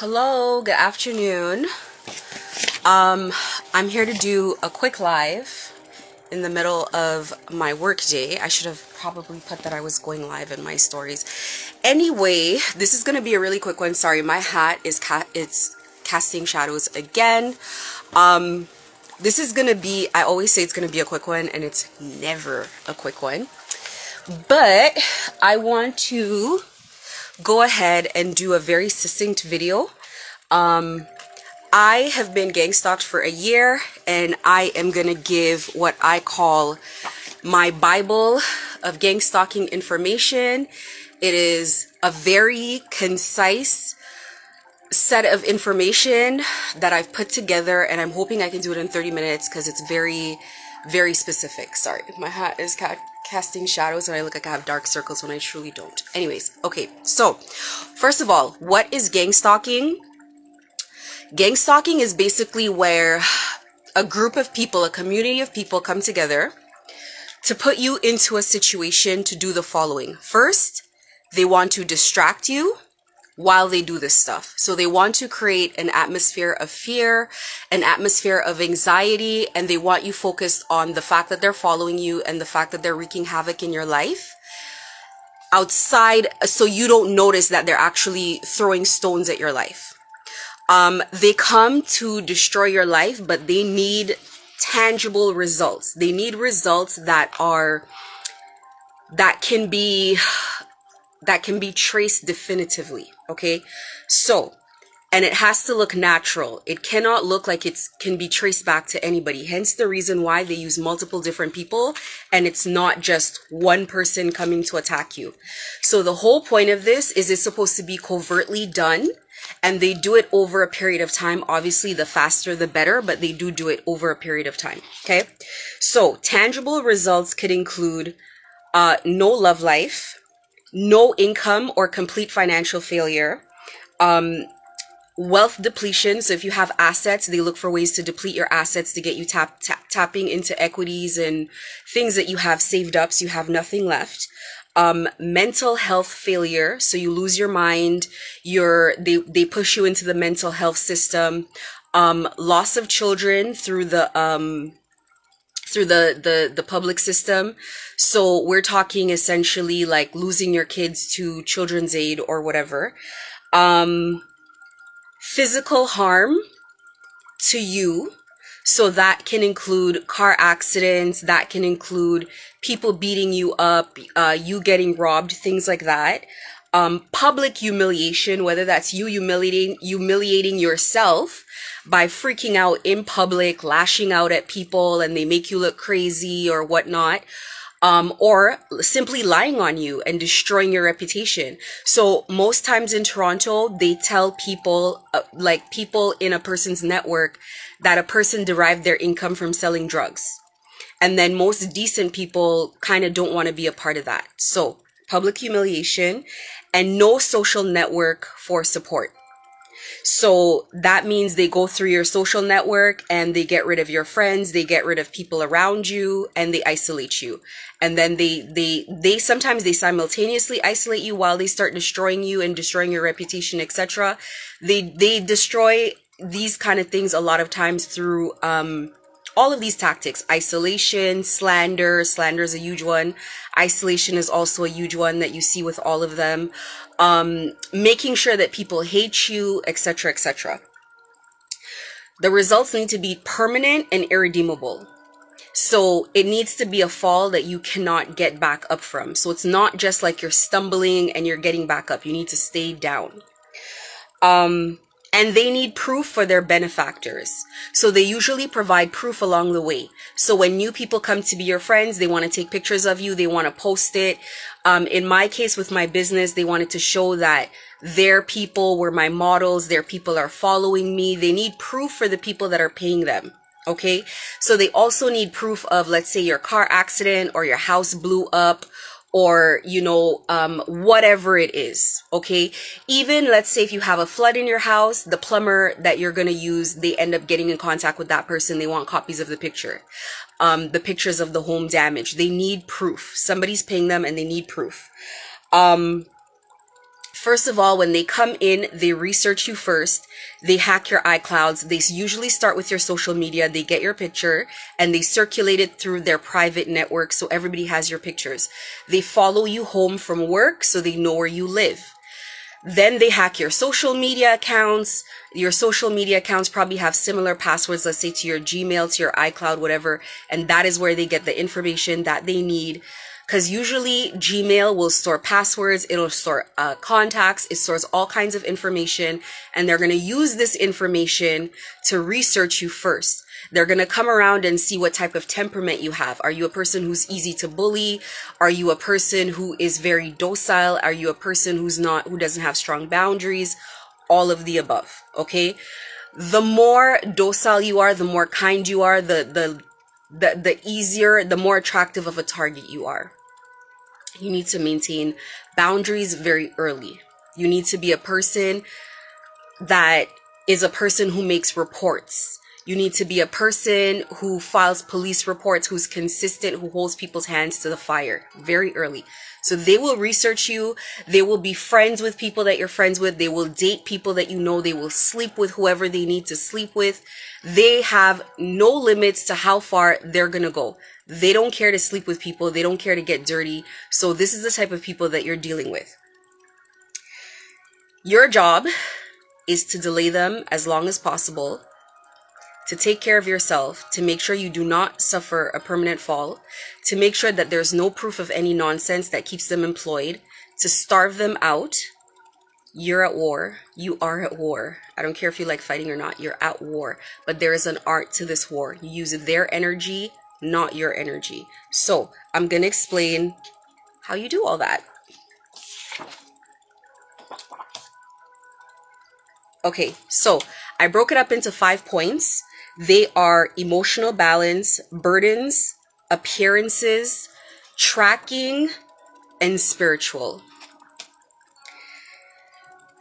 Hello, good afternoon. I'm here to do a quick live in the middle of my work day. I should have probably put that I was going live in my stories. Anyway, this is going to be a really quick one. Sorry, my hat is it's casting shadows again. This is going to be, I always say it's going to be a quick one, and it's never a quick one. But I want to go ahead and do a very succinct video. I have been gang stalked for a year, and I am gonna give what I call my Bible of gang stalking information. It is a very concise set of information that I've put together, and I'm hoping I can do it in 30 minutes because it's very, very specific. Sorry, my hat is casting shadows and I look like I have dark circles when I truly don't. Anyways, okay, so first of all, what is gang stalking? Gang stalking is basically where a group of people, a community of people come together to put you into a situation to do the following. First, they want to distract you while they do this stuff. So they want to create an atmosphere of fear, an atmosphere of anxiety, and they want you focused on the fact that they're following you and the fact that they're wreaking havoc in your life outside, so you don't notice that they're actually throwing stones at your life. They come to destroy your life, but they need tangible results. They need results that can be traced definitively. Okay. So, and it has to look natural. It cannot look like it can be traced back to anybody. Hence the reason why they use multiple different people, and it's not just one person coming to attack you. So the whole point of this is it's supposed to be covertly done. And they do it over a period of time. Obviously, the faster, the better, but they do it over a period of time. Okay. So tangible results could include no love life, no income or complete financial failure, wealth depletion. So if you have assets, they look for ways to deplete your assets to get you tapping into equities and things that you have saved up, so you have nothing left. Mental health failure, so you lose your mind, they push you into the mental health system. Loss of children through the public system. So we're talking essentially like losing your kids to Children's Aid or whatever. Physical harm to you. So that can include car accidents, that can include people beating you up, you getting robbed, things like that. Public humiliation, whether that's you humiliating yourself by freaking out in public, lashing out at people, and they make you look crazy or whatnot. Or simply lying on you and destroying your reputation. So most times in Toronto, they tell people, like people in a person's network, that a person derived their income from selling drugs. And then most decent people kind of don't want to be a part of that. So public humiliation and no social network for support. So that means they go through your social network and they get rid of your friends, they get rid of people around you, and they isolate you. And then they sometimes they simultaneously isolate you while they start destroying you and destroying your reputation, etc. They destroy these kind of things a lot of times through all of these tactics. Isolation, slander is a huge one. Isolation is also a huge one that you see with all of them. Making sure that people hate you, etc., etc. The results need to be permanent and irredeemable. So it needs to be a fall that you cannot get back up from. So it's not just like you're stumbling and you're getting back up. You need to stay down. And they need proof for their benefactors. So they usually provide proof along the way. So when new people come to be your friends, they want to take pictures of you. They want to post it. In my case with my business, they wanted to show that their people were my models. Their people are following me. They need proof for the people that are paying them. Okay. So they also need proof of, let's say, your car accident or your house blew up, or, whatever it is. Okay. Even let's say if you have a flood in your house, the plumber that you're going to use, they end up getting in contact with that person. They want copies of the picture, the pictures of the home damage. They need proof. Somebody's paying them and they need proof. First of all, when they come in, they research you first. They hack your iClouds. They usually start with your social media. They get your picture and they circulate it through their private network so everybody has your pictures. They follow you home from work so they know where you live. Then they hack your social media accounts. Your social media accounts probably have similar passwords, let's say to your Gmail, to your iCloud, whatever. And that is where they get the information that they need. Because usually Gmail will store passwords, it'll store contacts, it stores all kinds of information, and they're going to use this information to research you first. They're going to come around and see what type of temperament you have. Are you a person who's easy to bully? Are you a person who is very docile? Are you a person who doesn't have strong boundaries? All of the above, okay? The more docile you are, the more kind you are, the easier, the more attractive of a target you are. You need to maintain boundaries very early. You need to be a person that is a person who makes reports. You need to be a person who files police reports, who's consistent, who holds people's hands to the fire very early. So they will research you. They will be friends with people that you're friends with. They will date people that you know. They will sleep with whoever they need to sleep with. They have no limits to how far they're going to go. They don't care to sleep with people. They don't care to get dirty. So this is the type of people that you're dealing with. Your job is to delay them as long as possible, to take care of yourself, to make sure you do not suffer a permanent fall, to make sure that there's no proof of any nonsense that keeps them employed, to starve them out. You're at war. You are at war. I don't care if you like fighting or not. You're at war. But there is an art to this war. You use their energy, not your energy. So I'm going to explain how you do all that. Okay, so I broke it up into 5 points. They are emotional balance, burdens, appearances, tracking, and spiritual.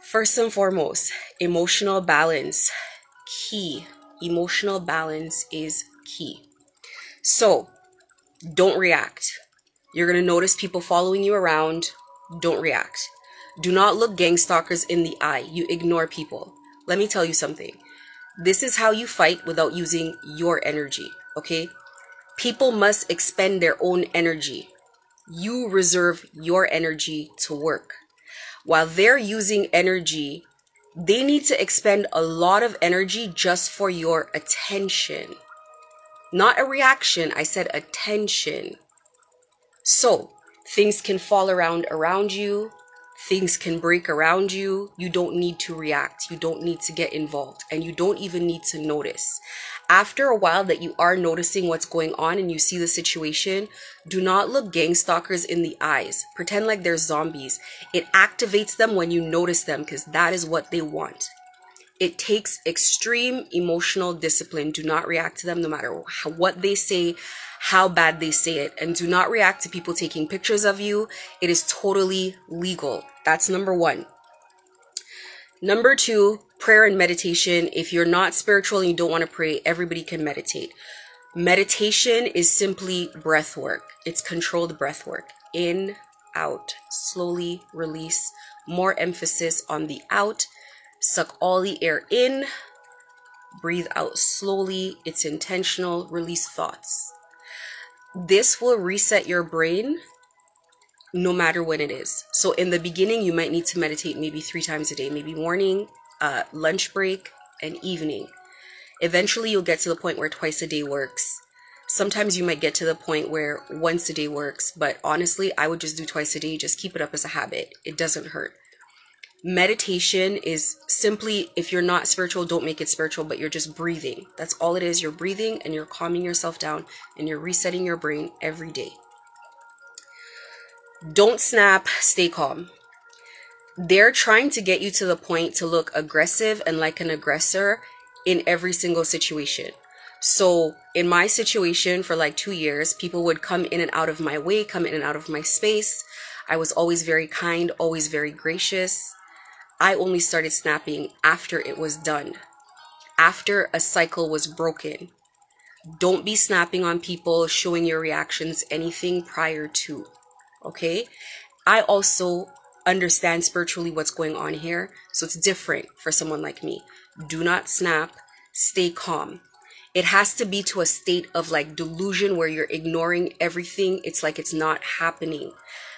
First and foremost, emotional balance, key. Emotional balance is key. So don't react. You're going to notice people following you around. Don't react. Do not look gang stalkers in the eye. You ignore people. Let me tell you something. This is how you fight without using your energy, okay? People must expend their own energy. You reserve your energy to work. While they're using energy, they need to expend a lot of energy just for your attention. Not a reaction, I said attention. So, things can fall around you. Things can break around you. You don't need to react. You don't need to get involved. And you don't even need to notice. After a while that you are noticing what's going on and you see the situation, do not look gang stalkers in the eyes. Pretend like they're zombies. It activates them when you notice them because that is what they want. It takes extreme emotional discipline. Do not react to them no matter what they say, how bad they say it, and do not react to people taking pictures of you. It is totally legal. That's number 1. Number 2, prayer and meditation. If you're not spiritual and you don't want to pray, everybody can meditate. Meditation is simply breath work. It's controlled breath work. In, out, slowly release. More emphasis on the out. Suck all the air in. Breathe out slowly. It's intentional. Release thoughts. This will reset your brain no matter when it is. So in the beginning, you might need to meditate maybe 3 times a day, maybe morning, lunch break, and evening. Eventually, you'll get to the point where twice a day works. Sometimes you might get to the point where once a day works, but honestly, I would just do twice a day. Just keep it up as a habit. It doesn't hurt. Meditation is simply, if you're not spiritual, don't make it spiritual, but you're just breathing. That's all it is. You're breathing and you're calming yourself down and you're resetting your brain every day. Don't snap, stay calm. They're trying to get you to the point to look aggressive and like an aggressor in every single situation. So in my situation for like 2 years, people would come in and out of my way, come in and out of my space. I was always very kind, always very gracious. I only started snapping after it was done, after a cycle was broken. Don't be snapping on people, showing your reactions, anything prior to, okay? I also understand spiritually what's going on here. So it's different for someone like me. Do not snap. Stay calm. It has to be to a state of like delusion where you're ignoring everything. It's like it's not happening.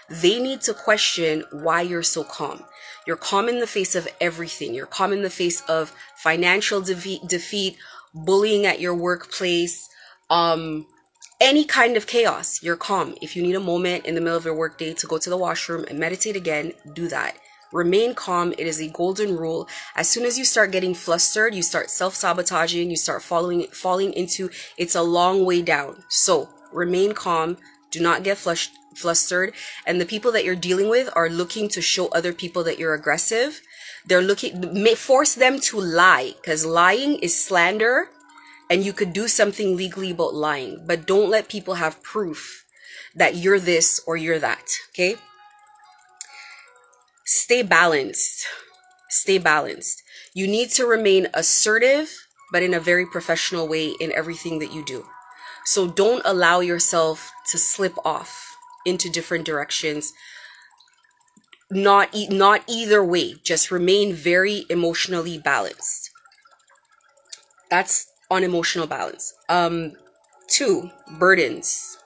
They need to question why you're so calm. You're calm in the face of everything. You're calm in the face of financial defeat, bullying at your workplace, any kind of chaos. You're calm. If you need a moment in the middle of your workday to go to the washroom and meditate again, do that. Remain calm. It is a golden rule. As soon as you start getting flustered, you start self-sabotaging, you start falling into, it's a long way down. So remain calm. Do not get flustered. And the people that you're dealing with are looking to show other people that you're aggressive. They're force them to lie, because lying is slander, and you could do something legally about lying, but don't let people have proof that you're this or you're that. Okay? Stay balanced. Stay balanced. You need to remain assertive, but in a very professional way in everything that you do. So don't allow yourself to slip off into different directions. Not either way. Just remain very emotionally balanced. That's on emotional balance. 2, burdens.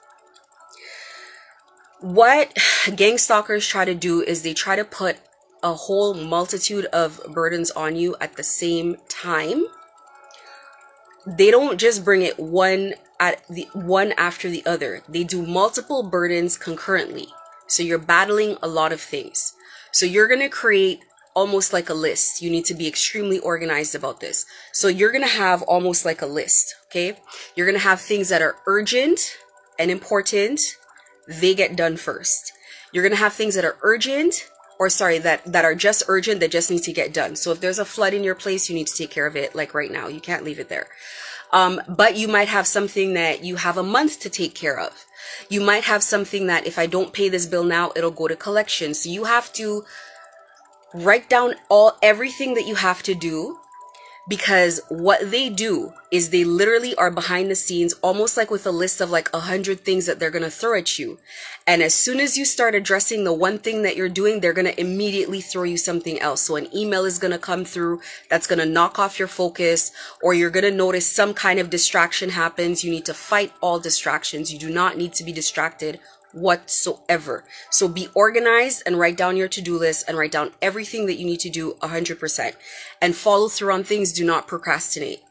What gang stalkers try to do is they try to put a whole multitude of burdens on you at the same time. They don't just bring it one after the other. They do multiple burdens concurrently. So you're battling a lot of things. So you're going to create almost like a list. You need to be extremely organized about this. So you're going to have almost like a list, okay? You're going to have things that are urgent and important. They get done first. You're going to have things that are urgent, that are just urgent, that just need to get done. So if there's a flood in your place, you need to take care of it like right now. You can't leave it there. But you might have something that you have a month to take care of. You might have something that if I don't pay this bill now, it'll go to collection. So you have to write down everything that you have to do, because what they do is they literally are behind the scenes, almost like with a list of like 100 things that they're going to throw at you. And as soon as you start addressing the one thing that you're doing, they're going to immediately throw you something else. So an email is going to come through that's going to knock off your focus, or you're going to notice some kind of distraction happens. You need to fight all distractions. You do not need to be distracted whatsoever. So be organized and write down your to-do list and write down everything that you need to do 100%, and follow through on things. Do not procrastinate.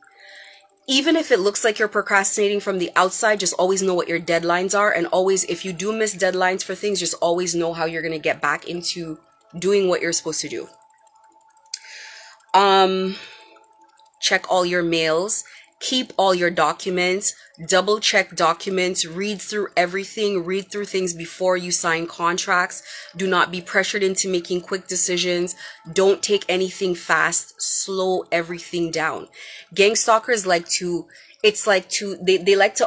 Even if it looks like you're procrastinating from the outside, just always know what your deadlines are. And always, if you do miss deadlines for things, just always know how you're going to get back into doing what you're supposed to do. Check all your mails. Keep all your documents, double check documents, read through everything, read through things before you sign contracts. Do not be pressured into making quick decisions. Don't take anything fast. Slow everything down. Gang stalkers like to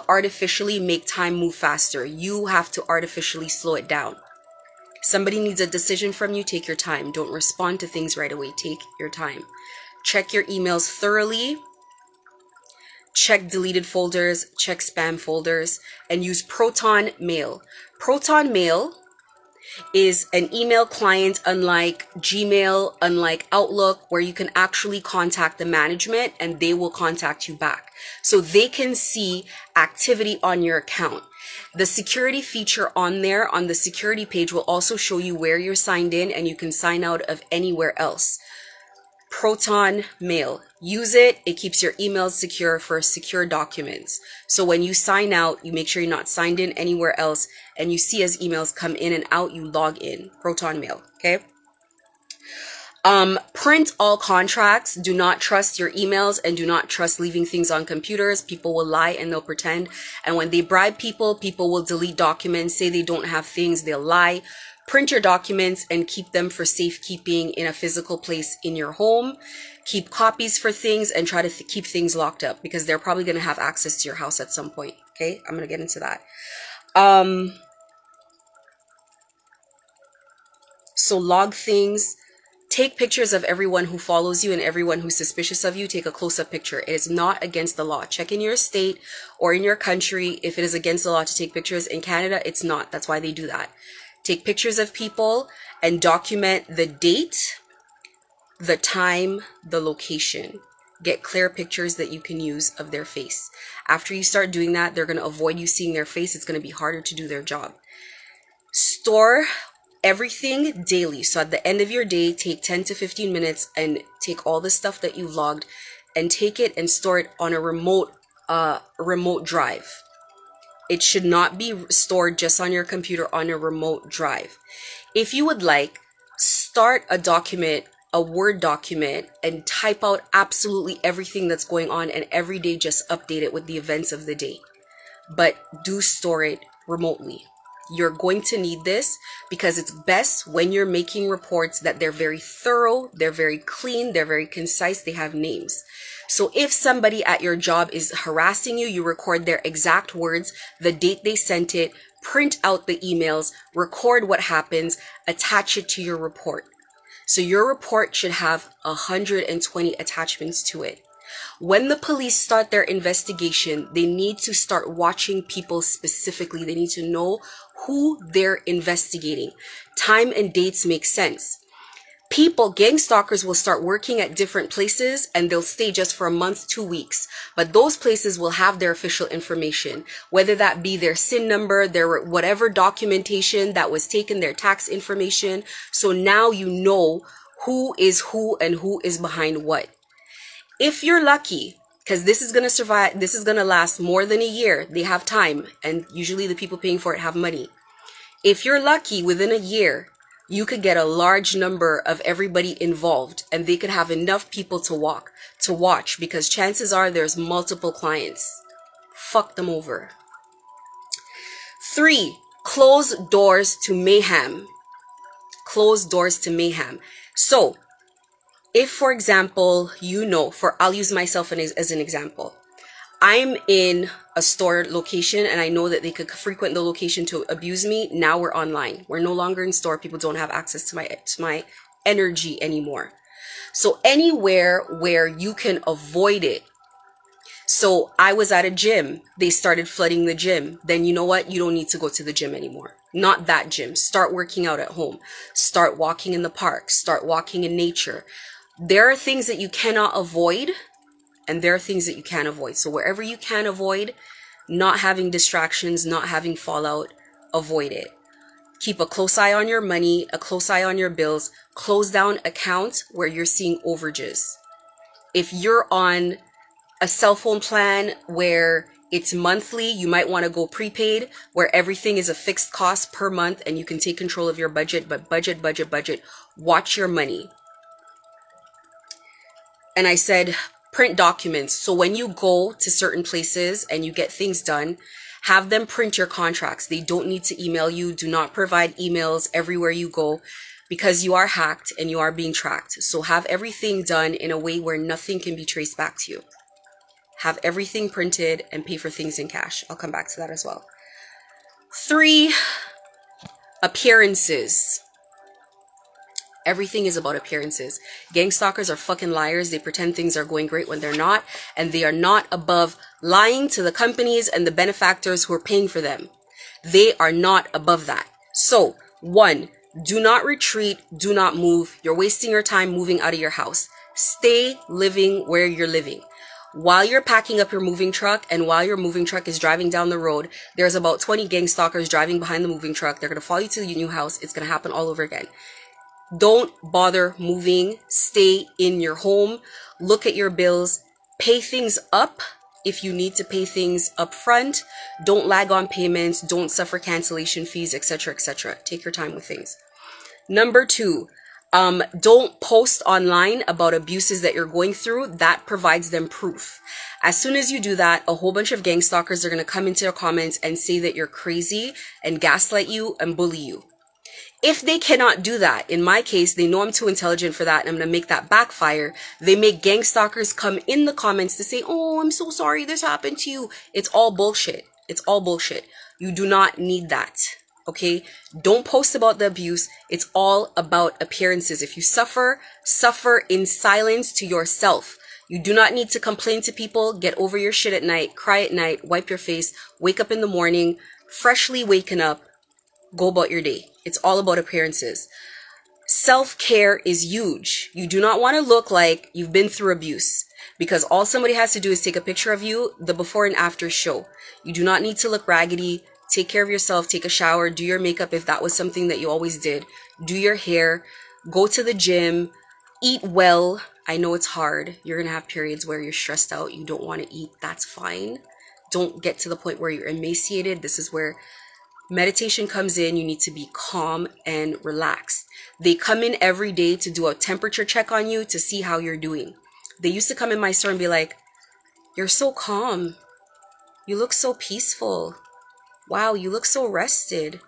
artificially make time move faster. You have to artificially slow it down. Somebody needs a decision from you, take your time. Don't respond to things right away. Take your time. Check your emails thoroughly. Check deleted folders, check spam folders, and use Proton Mail. Proton Mail is an email client unlike Gmail, unlike Outlook, where you can actually contact the management and they will contact you back. So they can see activity on your account. The security feature on there, on the security page, will also show you where you're signed in, and you can sign out of anywhere else. Proton Mail. Use it. It keeps your emails secure for secure documents. So when you sign out, you make sure you're not signed in anywhere else, and you see as emails come in and out, you log in. Proton Mail. Okay. Print all contracts. Do not trust your emails, and do not trust leaving things on computers. People will lie and they'll pretend. And when they bribe people, people will delete documents, say they don't have things, they'll lie. Print your documents and keep them for safekeeping in a physical place in your home. Keep copies for things and try to keep things locked up, because they're probably going to have access to your house at some point. Okay, I'm going to get into that. So log things. Take pictures of everyone who follows you and everyone who's suspicious of you. Take a close-up picture. It is not against the law. Check in your state or in your country if it is against the law to take pictures. In Canada, it's not. That's why they do that. Take pictures of people and document the date, the time, the location. Get clear pictures that you can use of their face. After you start doing that, they're going to avoid you seeing their face. It's going to be harder to do their job. Store everything daily. So at the end of your day, take 10 to 15 minutes and take all the stuff that you've logged and take it and store it on a remote drive. It should not be stored just on your computer on a remote drive. If you would like, start a document, a Word document, and type out absolutely everything that's going on, and every day just update it with the events of the day. But do store it remotely. You're going to need this because it's best when you're making reports that they're very thorough, they're very clean, they're very concise, they have names. So if somebody at your job is harassing you, you record their exact words, the date they sent it, print out the emails, record what happens, attach it to your report. So your report should have 120 attachments to it. When the police start their investigation, they need to start watching people specifically. They need to know who they're investigating. Time and dates make sense. Gang stalkers will start working at different places and they'll stay just for a month, 2 weeks. But those places will have their official information, whether that be their SIN number, their whatever documentation that was taken, their tax information. So now you know who is who and who is behind what. If you're lucky, because this is going to survive, this is going to last more than a year. They have time, and usually the people paying for it have money. If you're lucky, within a year, you could get a large number of everybody involved, and they could have enough people to watch, because chances are there's multiple clients. Fuck them over. 3, close doors to mayhem. Close doors to mayhem. So, if, for example, I'll use myself as an example. I'm in a store location and I know that they could frequent the location to abuse me. Now we're online. We're no longer in store. People don't have access to my energy anymore. So anywhere where you can avoid it. So I was at a gym. They started flooding the gym. Then you know what? You don't need to go to the gym anymore. Not that gym. Start working out at home. Start walking in the park. Start walking in nature. There are things that you cannot avoid, and there are things that you can avoid. So wherever you can avoid, not having distractions, not having fallout, avoid it. Keep a close eye on your money, a close eye on your bills. Close down accounts where you're seeing overages. If you're on a cell phone plan where it's monthly, you might want to go prepaid, where everything is a fixed cost per month and you can take control of your budget. But budget. Watch your money. And I said, print documents. So when you go to certain places and you get things done, have them print your contracts. They don't need to email you. Do not provide emails everywhere you go because you are hacked and you are being tracked. So have everything done in a way where nothing can be traced back to you. Have everything printed and pay for things in cash. I'll come back to that as well. 3, appearances. Everything is about appearances. Gang stalkers are fucking liars. They pretend things are going great when they're not. And they are not above lying to the companies and the benefactors who are paying for them. They are not above that. So, 1, do not retreat. Do not move. You're wasting your time moving out of your house. Stay living where you're living. While you're packing up your moving truck and while your moving truck is driving down the road, there's about 20 gang stalkers driving behind the moving truck. They're going to follow you to your new house. It's going to happen all over again. Don't bother moving. Stay in your home. Look at your bills. Pay things up if you need to pay things up front. Don't lag on payments. Don't suffer cancellation fees, etc., etc. Take your time with things. Number 2, don't post online about abuses that you're going through. That provides them proof. As soon as you do that, a whole bunch of gang stalkers are going to come into your comments and say that you're crazy and gaslight you and bully you. If they cannot do that, in my case, they know I'm too intelligent for that and I'm going to make that backfire. They make gang stalkers come in the comments to say, oh, I'm so sorry this happened to you. It's all bullshit. It's all bullshit. You do not need that. Okay? Don't post about the abuse. It's all about appearances. If you suffer, suffer in silence to yourself. You do not need to complain to people. Get over your shit at night. Cry at night. Wipe your face. Wake up in the morning. Freshly waken up. Go about your day. It's all about appearances. Self-care is huge. You do not want to look like you've been through abuse, because all somebody has to do is take a picture of you, the before and after show. You do not need to look raggedy. Take care of yourself, take a shower, do your makeup if that was something that you always did. Do your hair, go to the gym, eat well. I know it's hard. You're going to have periods where you're stressed out. You don't want to eat. That's fine. Don't get to the point where you're emaciated. This is where meditation comes in. You need to be calm and relaxed. They come in every day to do a temperature check on you to see how you're doing. They used to come in my store and be like, "You're so calm. You look so peaceful. Wow, you look so rested."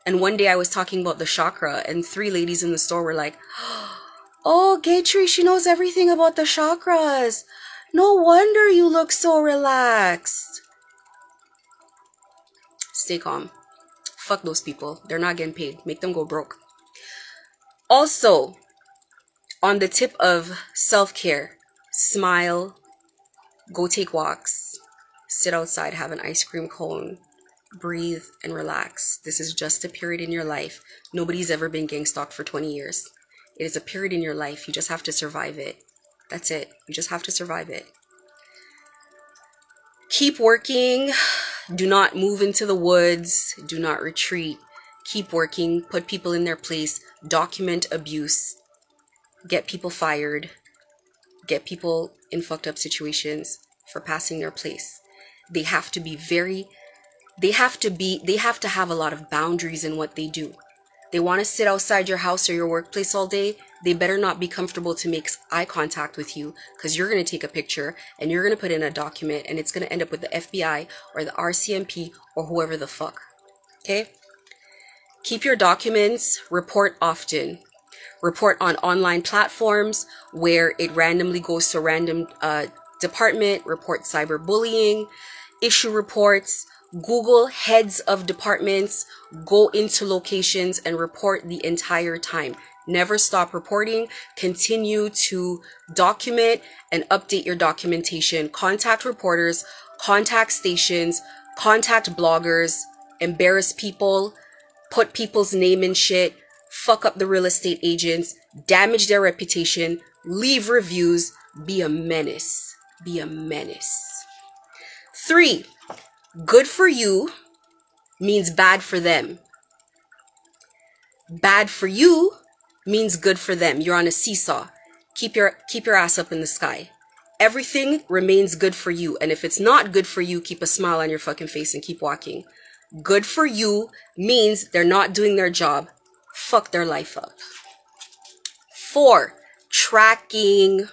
And one day I was talking about the chakra, and 3 ladies in the store were like, "Oh, Gaytree, she knows everything about the chakras. No wonder you look so relaxed." Stay calm. Fuck those people. They're not getting paid. Make them go broke. Also, on the tip of self-care, smile, go take walks, sit outside, have an ice cream cone, breathe and relax. This is just a period in your life. Nobody's ever been gang stalked for 20 years. It is a period in your life. You just have to survive it. That's it. You just have to survive it. Keep working. Do not move into the woods. Do not retreat. Keep working. Put people in their place. Document abuse. Get people fired. Get people in fucked up situations for passing their place. They have to be they have to have a lot of boundaries in what they do. They want to sit outside your house or your workplace all day. They better not be comfortable to make eye contact with you, because you're going to take a picture and you're going to put in a document and it's going to end up with the FBI or the RCMP or whoever the fuck. Okay? Keep your documents. Report often. Report on online platforms where it randomly goes to a random department. Report cyberbullying. Issue reports. Google heads of departments. Go into locations and report the entire time. Never stop reporting. Continue to document and update your documentation. Contact reporters. Contact stations. Contact bloggers. Embarrass people. Put people's name in shit. Fuck up the real estate agents. Damage their reputation. Leave reviews. Be a menace. Be a menace. 3. Good for you means bad for them. Bad for you means good for them. You're on a seesaw. Keep your ass up in the sky. Everything remains good for you. And if it's not good for you, keep a smile on your fucking face and keep walking. Good for you means they're not doing their job. Fuck their life up. 4. Tracking.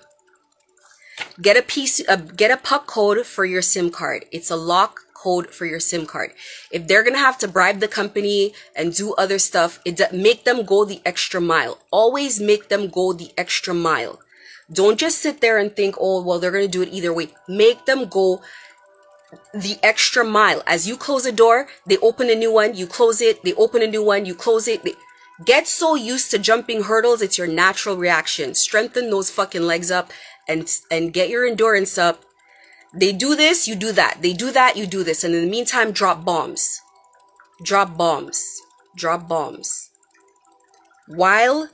Get a puck code for your SIM card. It's a lock code for your SIM card. If they're gonna have to bribe the company and do other stuff, make them go the extra mile. Always make them go the extra mile. Don't just sit there and think, oh, well, they're gonna do it either way. Make them go the extra mile. As you close a door, they open a new one, you close it, they open a new one, you close it. Get so used to jumping hurdles, it's your natural reaction. Strengthen those fucking legs up and get your endurance up. They do this, you do that. They do that, you do this. And in the meantime, drop bombs. Drop bombs. Drop bombs. While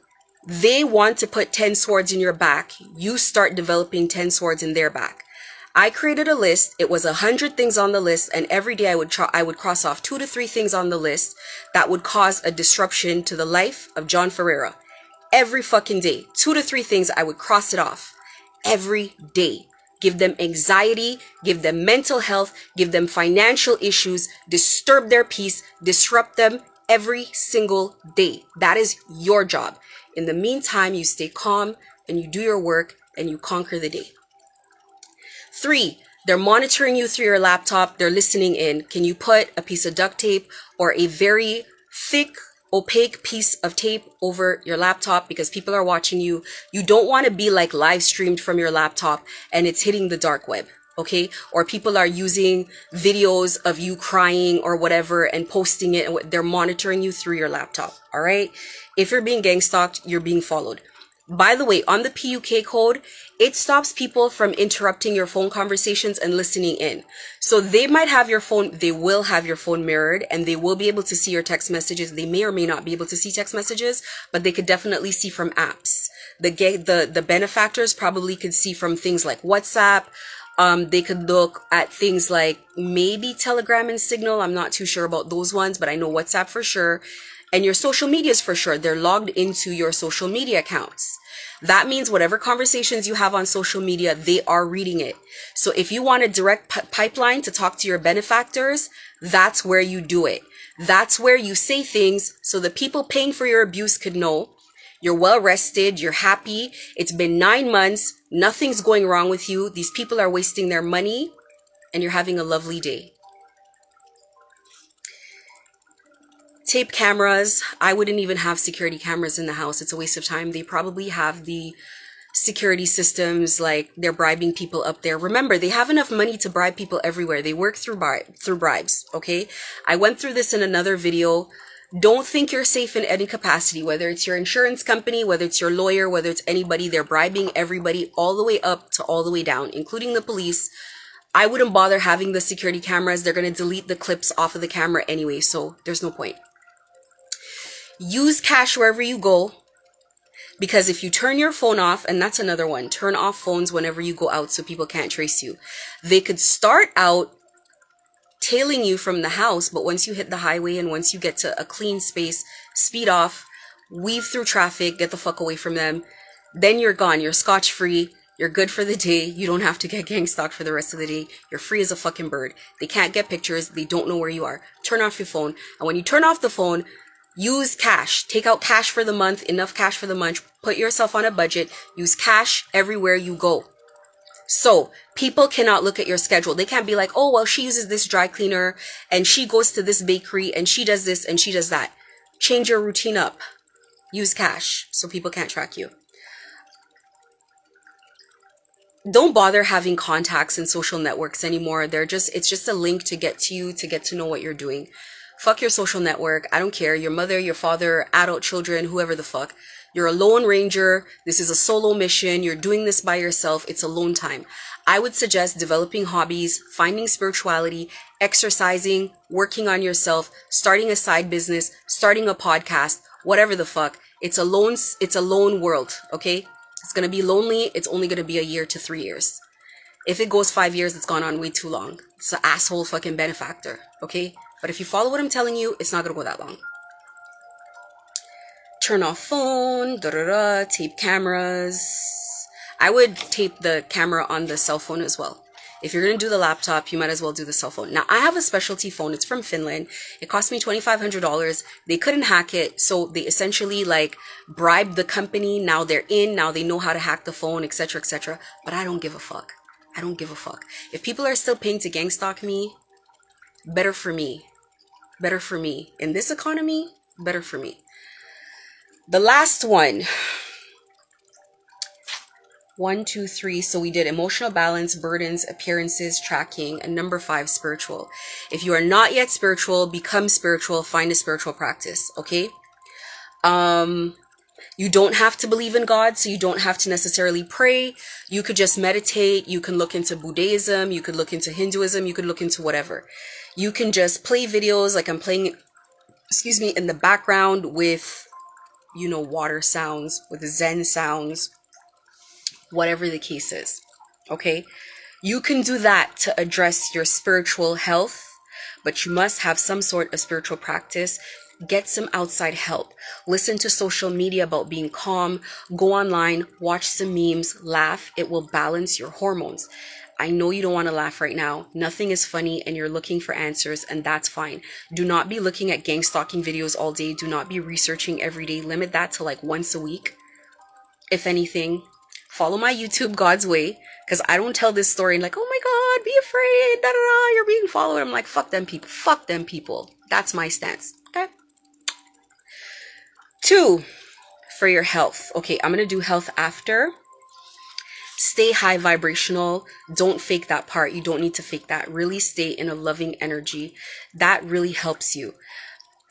they want to put 10 swords in your back, you start developing 10 swords in their back. I created a list. It was 100 things on the list, and every day I would cross off 2 to 3 things on the list that would cause a disruption to the life of John Ferreira. Every fucking day, 2 to 3 things, I would cross it off. Every day. Give them anxiety, give them mental health, give them financial issues, disturb their peace, disrupt them every single day. That is your job. In the meantime, you stay calm and you do your work and you conquer the day. 3, they're monitoring you through your laptop. They're listening in. Can you put a piece of duct tape or a very thick, opaque piece of tape over your laptop, because people are watching you. You don't want to be like live streamed from your laptop and it's hitting the dark web, okay? Or people are using videos of you crying or whatever and posting it, and they're monitoring you through your laptop, all right? If you're being gang stalked, you're being followed. By the way, on the PUK code, it stops people from interrupting your phone conversations and listening in. So they might have your phone, they will have your phone mirrored, and they will be able to see your text messages. They may or may not be able to see text messages, but they could definitely see from apps. The benefactors probably could see from things like WhatsApp. They could look at things like maybe Telegram and Signal. I'm not too sure about those ones, but I know WhatsApp for sure. And your social medias for sure. They're logged into your social media accounts. That means whatever conversations you have on social media, they are reading it. So if you want a direct pipeline to talk to your benefactors, that's where you do it. That's where you say things so the people paying for your abuse could know. You're well rested. You're happy. It's been 9 months. Nothing's going wrong with you. These people are wasting their money and you're having a lovely day. Tape cameras. I wouldn't even have security cameras in the house. It's a waste of time. They probably have the security systems, like they're bribing people up there. Remember, they have enough money to bribe people everywhere. They work through bribes, okay? I went through this in another video. Don't think you're safe in any capacity, whether it's your insurance company, whether it's your lawyer, whether it's anybody. They're bribing everybody all the way up to all the way down, including the police. I wouldn't bother having the security cameras. They're going to delete the clips off of the camera anyway, so there's no point. Use cash wherever you go, because if you turn your phone off, and that's another one, turn off phones whenever you go out so people can't trace you. They could start out tailing you from the house, but once you hit the highway and once you get to a clean space, speed off, weave through traffic, get the fuck away from them, then you're gone. You're scotch free. You're good for the day. You don't have to get gang stalked for the rest of the day. You're free as a fucking bird. They can't get pictures. They don't know where you are. Turn off your phone. And when you turn off the phone, use cash. Take out cash for the month, enough cash for the month. Put yourself on a budget. Use cash everywhere you go. So people cannot look at your schedule. They can't be like, oh, well, she uses this dry cleaner and she goes to this bakery and she does this and she does that. Change your routine up. Use cash so people can't track you. Don't bother having contacts in social networks anymore. It's just a link to get to you, to get to know what you're doing. Fuck your social network. I don't care. Your mother, your father, adult children, whoever the fuck. You're a lone ranger. This is a solo mission. You're doing this by yourself. It's alone time. I would suggest developing hobbies, finding spirituality, exercising, working on yourself, starting a side business, starting a podcast, whatever the fuck. It's a lone world, okay? It's going to be lonely. It's only going to be 1 year to 3 years. If it goes 5 years, it's gone on way too long. It's an asshole fucking benefactor, okay? But if you follow what I'm telling you, it's not going to go that long. Turn off phone, tape cameras. I would tape the camera on the cell phone as well. If you're going to do the laptop, you might as well do the cell phone. Now, I have a specialty phone. It's from Finland. It cost me $2,500. They couldn't hack it. So they essentially like bribed the company. Now they're in. Now they know how to hack the phone, etc., etc. But I don't give a fuck. I don't give a fuck. If people are still paying to gang stalk me, better for me. Better for me. In this economy, better for me. The last one. 1, 2, 3. So we did emotional balance, burdens, appearances, tracking, and number 5, spiritual. If you are not yet spiritual, become spiritual. Find a spiritual practice. Okay. You don't have to believe in God, so you don't have to necessarily pray. You could just meditate. You can look into Buddhism. You could look into Hinduism. You could look into whatever. You can just play videos like I'm playing, in the background with, water sounds, with Zen sounds, whatever the case is. Okay. You can do that to address your spiritual health, but you must have some sort of spiritual practice. Get some outside help. Listen to social media about being calm. Go online, watch some memes, laugh. It will balance your hormones. I know you don't want to laugh right now. Nothing is funny and you're looking for answers, and that's fine. Do not be looking at gang stalking videos all day. Do not be researching every day. Limit that to like once a week. If anything, follow my YouTube God's Way, because I don't tell this story like, oh my God, be afraid, da da da, you're being followed. I'm like, fuck them people. Fuck them people. That's my stance. Okay. 2, for your health. Okay, I'm going to do health after. Stay high vibrational. Don't fake that part. You don't need to fake that. Really stay in a loving energy. That really helps you.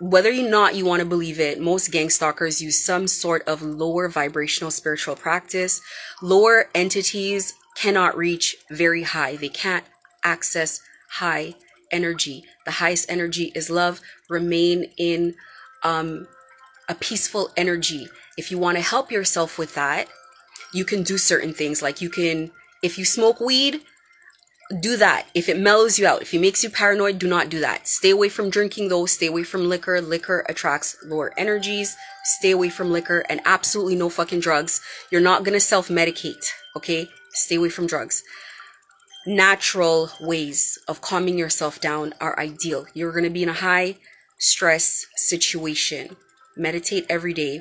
whether or not you want to believe it, most gang stalkers use some sort of lower vibrational spiritual practice. Lower entities cannot reach very high. They can't access high energy. The highest energy is love. Remain in a peaceful energy. If you want to help yourself with that, you can do certain things. Like you can, if you smoke weed, do that. If it mellows you out, if it makes you paranoid, do not do that. Stay away from drinking though. Stay away from liquor. Liquor attracts lower energies. Stay away from liquor, and absolutely no fucking drugs. You're not going to self-medicate, okay? Stay away from drugs. Natural ways of calming yourself down are ideal. You're going to be in a high stress situation. Meditate every day.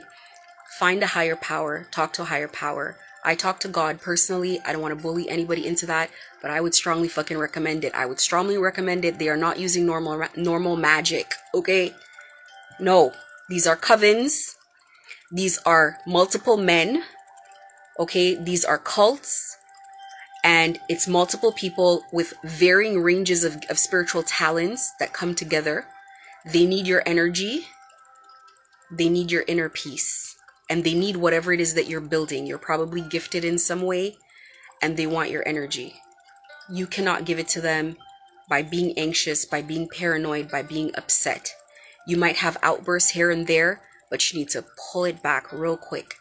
Find a higher power. Talk to a higher power. I talk to God personally. I don't want to bully anybody into that, but I would strongly fucking recommend it. I would strongly recommend it. They are not using normal magic, okay? No, these are covens. These are multiple men, okay? These are cults, and it's multiple people with varying ranges of spiritual talents that come together. They need your energy. They need your inner peace. And they need whatever it is that you're building. You're probably gifted in some way, and they want your energy. You cannot give it to them by being anxious, by being paranoid, by being upset. You might have outbursts here and there, but you need to pull it back real quick.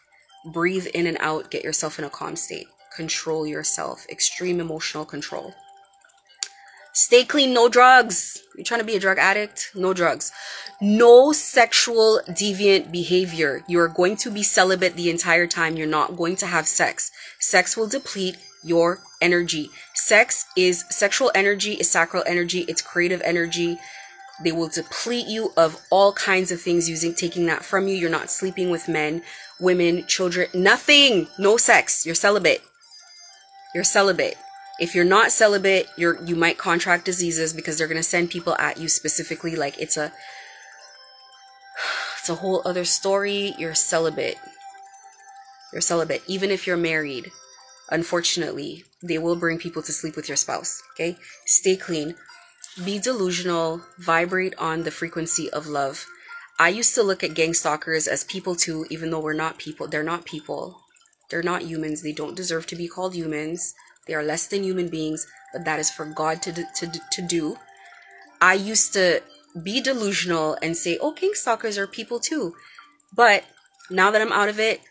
Breathe in and out, get yourself in a calm state. Control yourself. Extreme emotional control. Stay clean, no drugs. You're trying to be a drug addict? No drugs. No sexual deviant behavior. You're going to be celibate the entire time. You're not going to have sex. Sex will deplete your energy. Sexual energy is sacral energy. It's creative energy. They will deplete you of all kinds of things taking that from you. You're not sleeping with men, women, children, nothing. No sex. You're celibate. You're celibate. If you're not celibate, you might contract diseases because they're going to send people at you specifically. Like it's a whole other story. You're celibate. You're celibate. Even if you're married, unfortunately, they will bring people to sleep with your spouse. Okay? Stay clean. Be delusional. Vibrate on the frequency of love. I used to look at gang stalkers as people too, even though we're not people. They're not people. They're not humans. They don't deserve to be called humans. They are less than human beings, but that is for God to do. I used to be delusional and say, oh, gang stalkers are people too. But now that I'm out of it,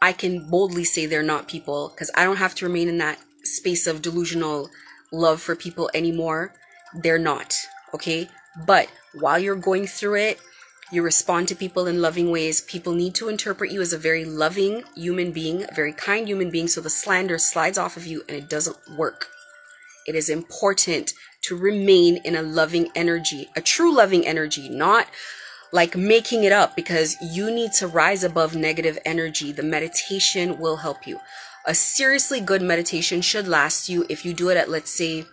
I can boldly say they're not people because I don't have to remain in that space of delusional love for people anymore. They're not, okay? But while you're going through it, you respond to people in loving ways. People need to interpret you as a very loving human being, a very kind human being, so the slander slides off of you and it doesn't work. It is important to remain in a loving energy, a true loving energy, not like making it up, because you need to rise above negative energy. The meditation will help you. A seriously good meditation should last you, if you do it at, let's say,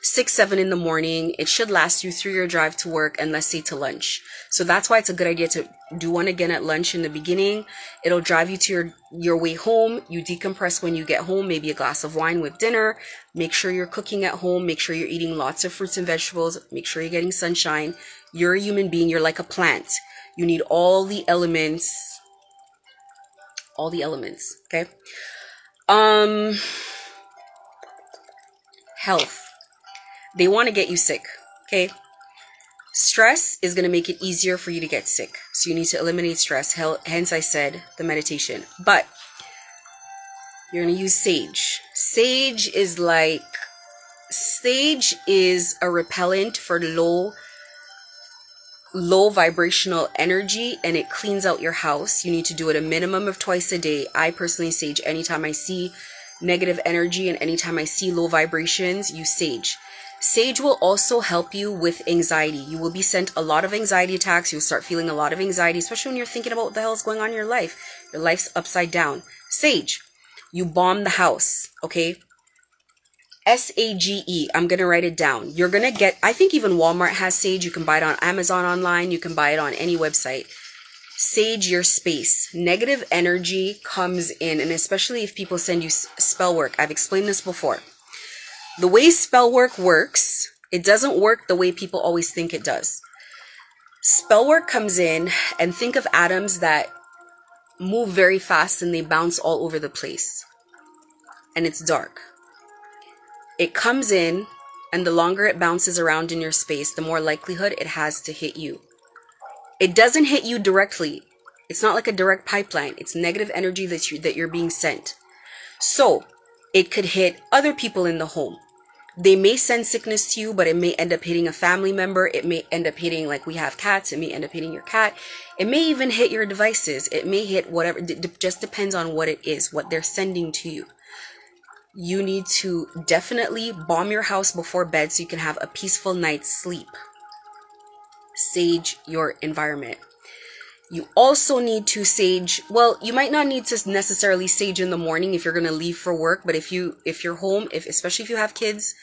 6, 7 in the morning, it should last you through your drive to work and let's say to lunch. So that's why it's a good idea to do one again at lunch in the beginning. It'll drive you to your way home. You decompress when you get home, maybe a glass of wine with dinner. Make sure you're cooking at home. Make sure you're eating lots of fruits and vegetables. Make sure you're getting sunshine. You're a human being. You're like a plant. You need all the elements. All the elements, okay? Health. They want to get you sick, okay? Stress is going to make it easier for you to get sick. So you need to eliminate stress. Hence I said the meditation. But you're going to use sage. Sage is a repellent for low vibrational energy, and it cleans out your house. You need to do it a minimum of twice a day. I personally sage anytime I see negative energy and anytime I see low vibrations, use sage. Sage will also help you with anxiety. You will be sent a lot of anxiety attacks. You'll start feeling a lot of anxiety, especially when you're thinking about what the hell is going on in your life. Your life's upside down. Sage, you bomb the house, okay? SAGE, I'm going to write it down. You're going to get, I think even Walmart has sage. You can buy it on Amazon online. You can buy it on any website. Sage your space. Negative energy comes in, and especially if people send you spell work. I've explained this before. The way spell work works, it doesn't work the way people always think it does. Spell work comes in, and think of atoms that move very fast and they bounce all over the place. And it's dark. It comes in, and the longer it bounces around in your space, the more likelihood it has to hit you. It doesn't hit you directly. It's not like a direct pipeline. It's negative energy that you're being sent. So it could hit other people in the home. They may send sickness to you, but it may end up hitting a family member. It may end up hitting, like we have cats, it may end up hitting your cat. It may even hit your devices. It may hit whatever. It just depends on what it is, what they're sending to you. You need to definitely bomb your house before bed so you can have a peaceful night's sleep. Sage your environment. You also need to sage, well, you might not need to necessarily sage in the morning if you're going to leave for work, but if you're home, especially if you have kids,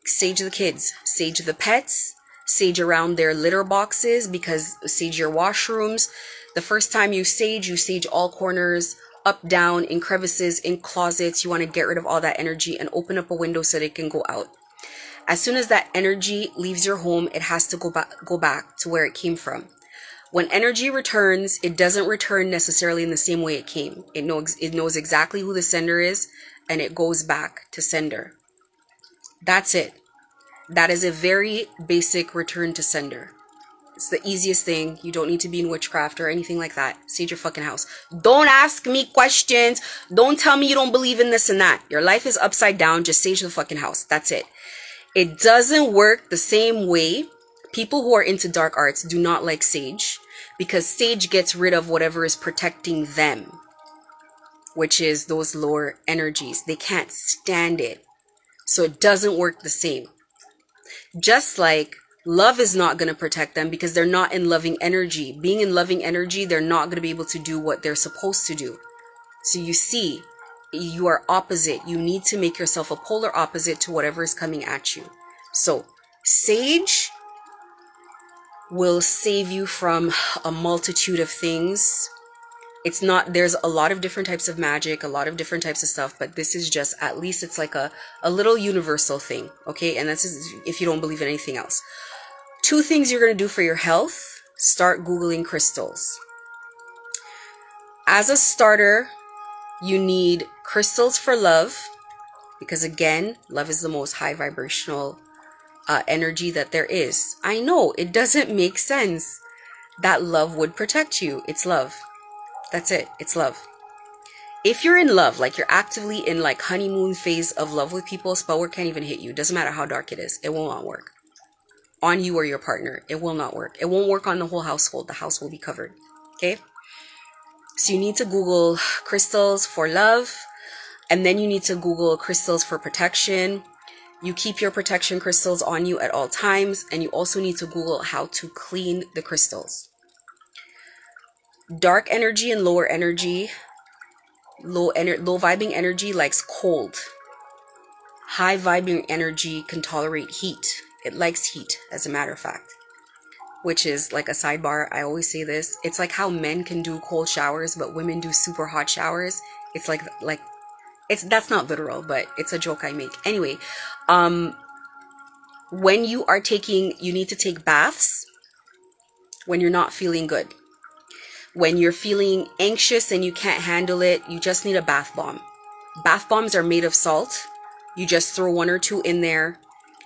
sage the kids, sage the pets, sage around their litter boxes, because sage your washrooms. The first time you sage all corners, up, down, in crevices, in closets. You want to get rid of all that energy and open up a window so that it can go out. As soon as that energy leaves your home, it has to go back to where it came from. When energy returns, it doesn't return necessarily in the same way it came. It knows exactly who the sender is, and it goes back to sender. That's it. That is a very basic return to sender. It's the easiest thing. You don't need to be in witchcraft or anything like that. Sage your fucking house. Don't ask me questions. Don't tell me you don't believe in this and that. Your life is upside down. Just sage the fucking house. That's it. It doesn't work the same way. People who are into dark arts do not like sage, because sage gets rid of whatever is protecting them, which is those lower energies. They can't stand it. So it doesn't work the same. Just like love is not going to protect them because they're not in loving energy. Being in loving energy, they're not going to be able to do what they're supposed to do. So you see, you are opposite. You need to make yourself a polar opposite to whatever is coming at you. So sage will save you from a multitude of things. There's a lot of different types of magic, a lot of different types of stuff, but this is just, at least it's like a little universal thing, okay? And that's just if you don't believe in anything else. 2 things you're going to do for your health: start Googling crystals. As a starter, you need crystals for love, because again, love is the most high vibrational energy that there is. I know it doesn't make sense that love would protect you. It's love. That's it. It's love. If you're in love, like you're actively in like honeymoon phase of love with people, spell work can't even hit you. It doesn't matter how dark it is. It will not work on you or your partner. It will not work. It won't work on the whole household. The house will be covered. Okay. So you need to Google crystals for love, and then you need to Google crystals for protection. You keep your protection crystals on you at all times, and you also need to Google how to clean the crystals. Dark energy and lower energy, low vibing energy likes cold. High vibing energy can tolerate heat. It likes heat, as a matter of fact. Which is like a sidebar. I always say this. It's like how men can do cold showers, but women do super hot showers. It's like that's not literal, but it's a joke I make. Anyway, when you need to take baths when you're not feeling good. When you're feeling anxious and you can't handle it, you just need a bath bomb. Bath bombs are made of salt. You just throw 1 or 2 in there.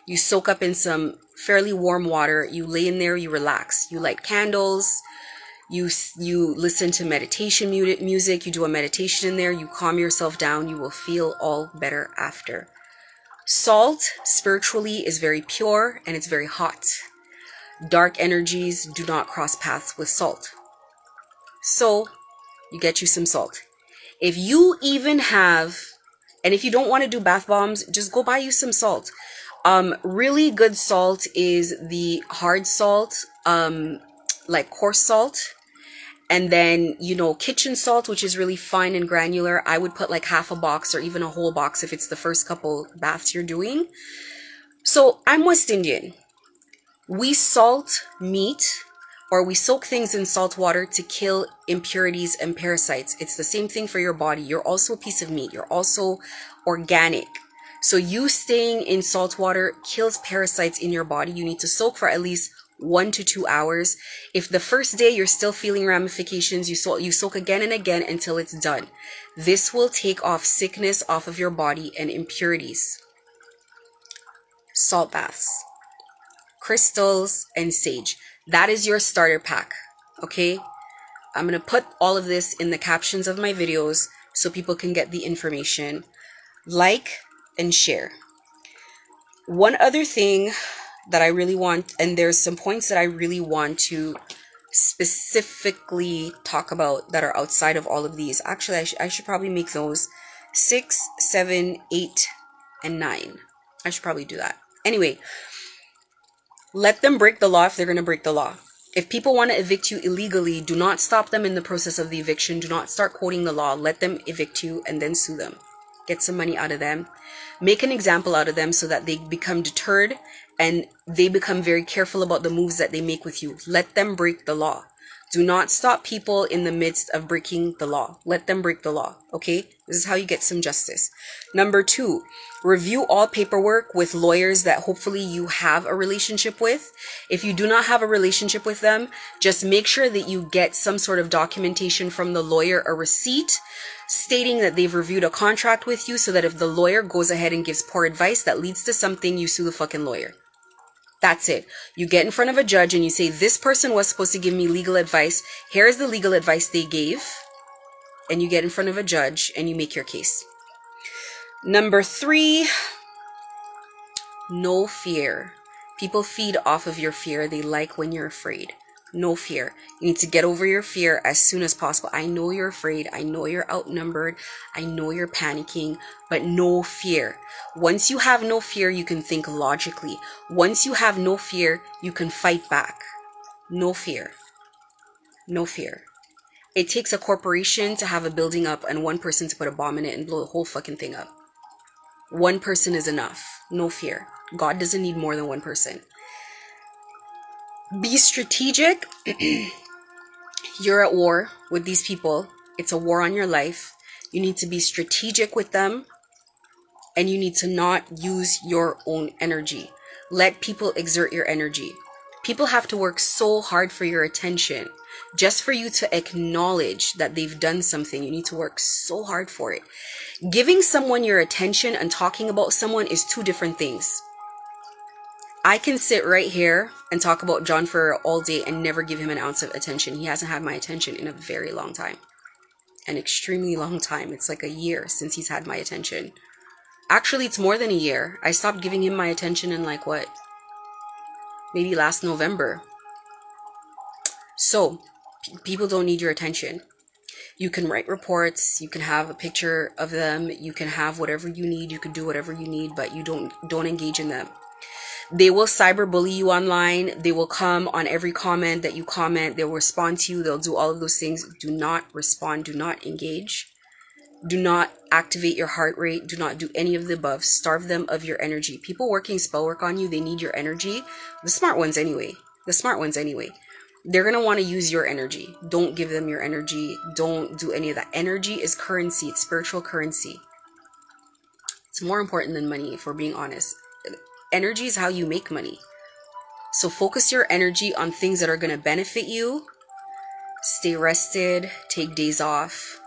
You soak up in some fairly warm water. You lay in there, you relax. You light candles. You listen to meditation music. You do a meditation in there. You calm yourself down. You will feel all better after. Salt, spiritually, is very pure and it's very hot. Dark energies do not cross paths with salt. So you get you some salt. If you even have, and if you don't want to do bath bombs, just go buy you some salt. Really good salt is the hard salt, like coarse salt. And then, kitchen salt, which is really fine and granular. I would put like half a box or even a whole box if it's the first couple baths you're doing. So I'm West Indian. We salt meat, or we soak things in salt water to kill impurities and parasites. It's the same thing for your body. You're also a piece of meat. You're also organic. So you staying in salt water kills parasites in your body. You need to soak for at least 1 to 2 hours. If the first day you're still feeling ramifications, you soak again and again until it's done. This will take off sickness off of your body and impurities. Salt baths, crystals, and sage. That is your starter pack, okay? I'm going to put all of this in the captions of my videos so people can get the information. Like and share. One other thing that I really want, and there's some points that I really want to specifically talk about that are outside of all of these. Actually, I should probably make those 6, 7, 8, and 9. I should probably do that. Anyway, let them break the law if they're going to break the law. If people want to evict you illegally, do not stop them in the process of the eviction. Do not start quoting the law. Let them evict you and then sue them. Get some money out of them. Make an example out of them so that they become deterred and they become very careful about the moves that they make with you. Let them break the law. Do not stop people in the midst of breaking the law. Let them break the law, okay? This is how you get some justice. Number 2, review all paperwork with lawyers that hopefully you have a relationship with. If you do not have a relationship with them, just make sure that you get some sort of documentation from the lawyer, a receipt stating that they've reviewed a contract with you, so that if the lawyer goes ahead and gives poor advice that leads to something, you sue the fucking lawyer. That's it. You get in front of a judge and you say, this person was supposed to give me legal advice. Here's the legal advice they gave. And you get in front of a judge and you make your case. Number 3, no fear. People feed off of your fear. They like when you're afraid. No fear. You need to get over your fear as soon as possible. I know you're afraid. I know you're outnumbered. I know you're panicking, but no fear. Once you have no fear, you can think logically. Once you have no fear, you can fight back. No fear. No fear. It takes a corporation to have a building up and one person to put a bomb in it and blow the whole fucking thing up. One person is enough. No fear. God doesn't need more than one person. Be strategic. You're at war with these people. It's a war on your life. You need to be strategic with them. And you need to not use your own energy. Let people exert your energy. People have to work so hard for your attention. Just for you to acknowledge that they've done something, you need to work so hard for it. Giving someone your attention and talking about someone is 2 different things. I can sit right here and talk about John Ferreira all day and never give him an ounce of attention. He hasn't had my attention in a very long time. An extremely long time. It's like a year since he's had my attention. Actually, it's more than a year. I stopped giving him my attention in like what? Maybe last November. So, people don't need your attention. You can write reports, you can have a picture of them, you can have whatever you need, you can do whatever you need, but you don't engage in them. They will cyberbully you online. They will come on every comment that you comment. They'll respond to you. They'll do all of those things. Do not respond. Do not engage. Do not activate your heart rate. Do not do any of the above. Starve them of your energy. People working spell work on you, they need your energy. The smart ones anyway. They're going to want to use your energy. Don't give them your energy. Don't do any of that. Energy is currency. It's spiritual currency. It's more important than money, if we're being honest. Energy is how you make money. So focus your energy on things that are going to benefit you. Stay rested. Take days off.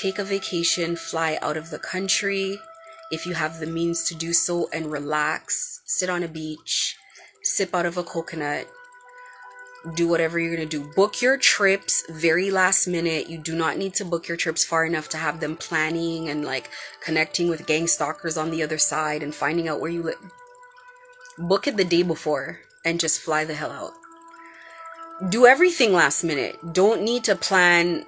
Take a vacation. Fly out of the country if you have the means to do so, and relax. Sit on a beach. Sip out of a coconut. Do whatever you're going to do. Book your trips very last minute. You do not need to book your trips far enough to have them planning and like connecting with gang stalkers on the other side and finding out where you live. Book it the day before and just fly the hell out. Do everything last minute. Don't need to plan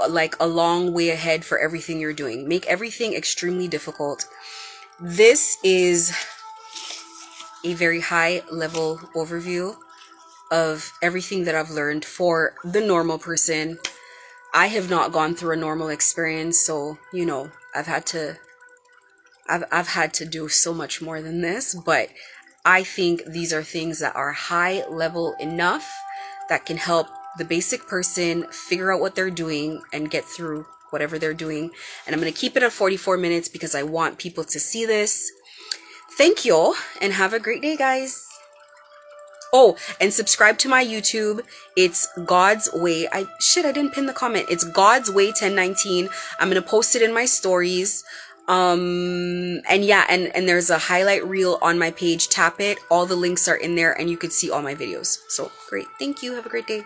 like a long way ahead for everything you're doing. Make everything extremely difficult. This is a very high level overview of everything that I've learned for the normal person. I have not gone through a normal experience, so you know, I've had to do so much more than this, but I think these are things that are high level enough that can help the basic person figure out what they're doing and get through whatever they're doing. And I'm going to keep it at 44 minutes because I want people to see this. Thank you all and have a great day, guys. Oh, and subscribe to my YouTube. It's God's Way. I didn't pin the comment. It's God's Way 1019. I'm gonna post it in my stories. And yeah, and there's a highlight reel on my page. Tap it. All the links are in there, and you could see all my videos. So great. Thank you. Have a great day.